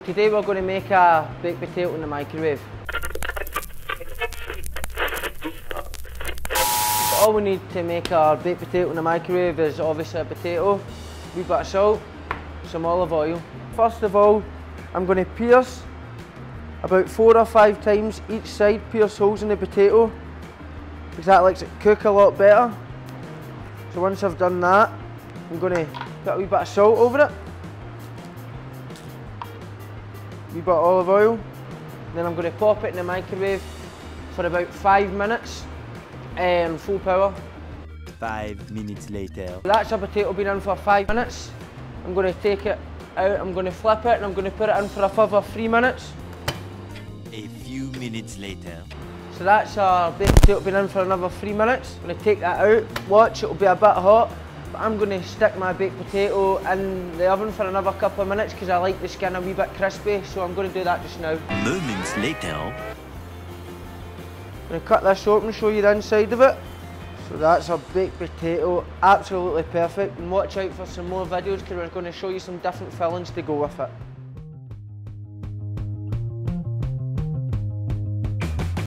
Today we're going to make a baked potato in the microwave. So all we need to make our baked potato in the microwave is obviously a potato, a wee bit of salt, some olive oil. First of all, I'm going to pierce about 4 or 5 times each side, pierce holes in the potato, because that lets it cook a lot better. So once I've done that, I'm going to put a wee bit of salt over it, a wee bit of olive oil, then I'm going to pop it in the microwave for about 5 minutes, full power. 5 minutes later. That's a potato been in for 5 minutes. I'm going to take it out, I'm going to flip it, and I'm going to put it in for a further 3 minutes. A few minutes later. So that's our baked potato been in for another 3 minutes. I'm going to take that out, watch, it'll be a bit hot, but I'm going to stick my baked potato in the oven for another couple of minutes because I like the skin a wee bit crispy, so I'm going to do that just now. Moments later. I'm going to cut this open and show you the inside of it. So that's our baked potato, absolutely perfect, and watch out for some more videos because we're going to show you some different fillings to go with it.